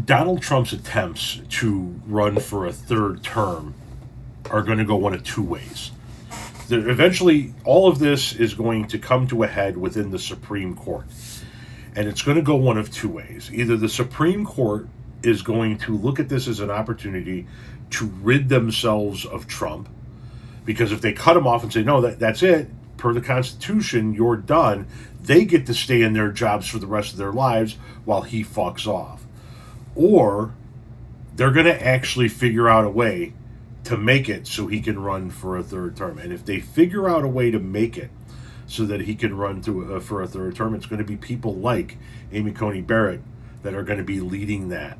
Donald Trump's attempts to run for a third term are going to go one of two ways. Eventually, all of this is going to come to a head within the Supreme Court. And it's going to go one of two ways. Either the Supreme Court is going to look at this as an opportunity to rid themselves of Trump, because if they cut him off and say, no, that's it, per the Constitution, you're done, they get to stay in their jobs for the rest of their lives while he fucks off. Or they're going to actually figure out a way to make it so he can run for a third term. And if they figure out a way to make it so that he can run for a third term, it's going to be people like Amy Coney Barrett that are going to be leading that.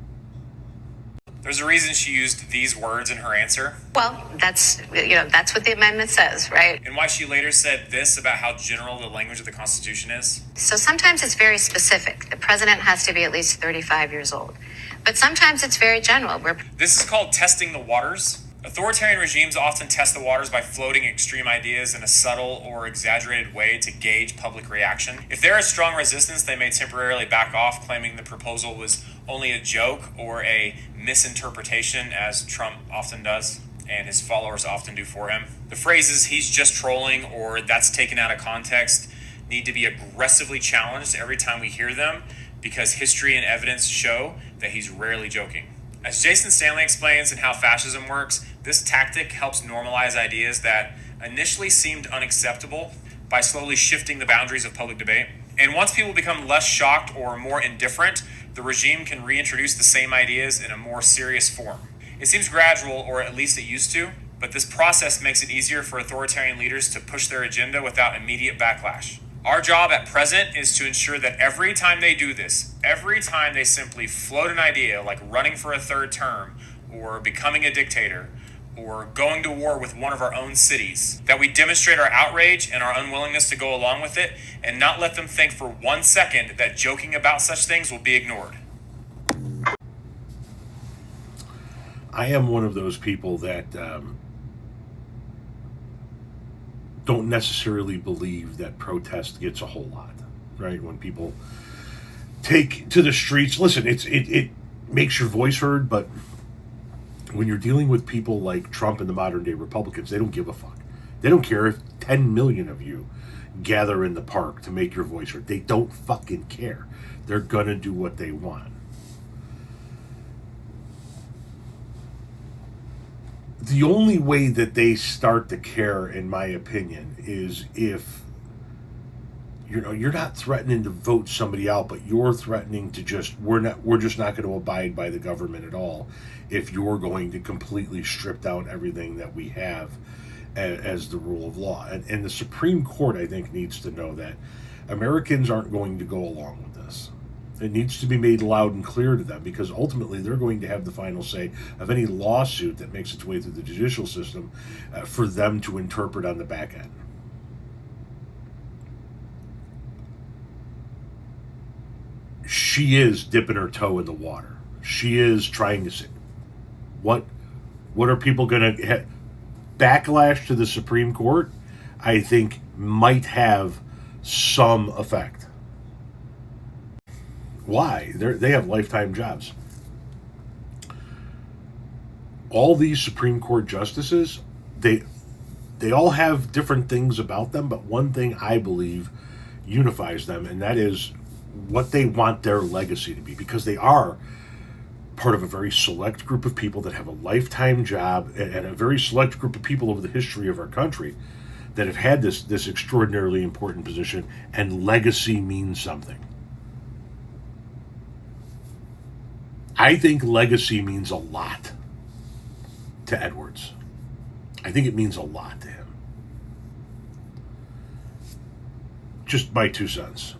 There's a reason she used these words in her answer. Well, that's what the amendment says, right? And why she later said this about how general the language of the Constitution is. So sometimes it's very specific. The president has to be at least 35 years old. But sometimes it's very general. This is called testing the waters. Authoritarian regimes often test the waters by floating extreme ideas in a subtle or exaggerated way to gauge public reaction. If there is strong resistance, they may temporarily back off, claiming the proposal was only a joke or a misinterpretation, as Trump often does, and his followers often do for him. The phrases, he's just trolling, or that's taken out of context, need to be aggressively challenged every time we hear them, because history and evidence show that he's rarely joking. As Jason Stanley explains in How Fascism Works, this tactic helps normalize ideas that initially seemed unacceptable by slowly shifting the boundaries of public debate. And once people become less shocked or more indifferent, the regime can reintroduce the same ideas in a more serious form. It seems gradual, or at least it used to, but this process makes it easier for authoritarian leaders to push their agenda without immediate backlash. Our job at present is to ensure that every time they do this, every time they simply float an idea like running for a third term, or becoming a dictator, or going to war with one of our own cities, that we demonstrate our outrage and our unwillingness to go along with it, and not let them think for 1 second that joking about such things will be ignored. I am one of those people that don't necessarily believe that protest gets a whole lot, right? When people take to the streets, listen, it makes your voice heard, but when you're dealing with people like Trump and the modern day Republicans, they don't give a fuck. They don't care if 10 million of you gather in the park to make your voice heard. They don't fucking care. They're gonna do what they want. The only way that they start to care, in my opinion, is if you're not threatening to vote somebody out, but you're threatening to we're just not going to abide by the government at all if you're going to completely strip down everything that we have as the rule of law. And the Supreme Court, I think, needs to know that Americans aren't going to go along with this. It needs to be made loud and clear to them, because ultimately they're going to have the final say of any lawsuit that makes its way through the judicial system for them to interpret on the back end. She is dipping her toe in the water. She is trying to say, what are people going to... Backlash to the Supreme Court, I think, might have some effect. Why? They have lifetime jobs. All these Supreme Court justices, they all have different things about them, but one thing I believe unifies them, and that is what they want their legacy to be, because they are part of a very select group of people that have a lifetime job, and a very select group of people over the history of our country that have had this extraordinarily important position, and legacy means something. I think legacy means a lot to Edwards. I think it means a lot to him. Just my 2 cents.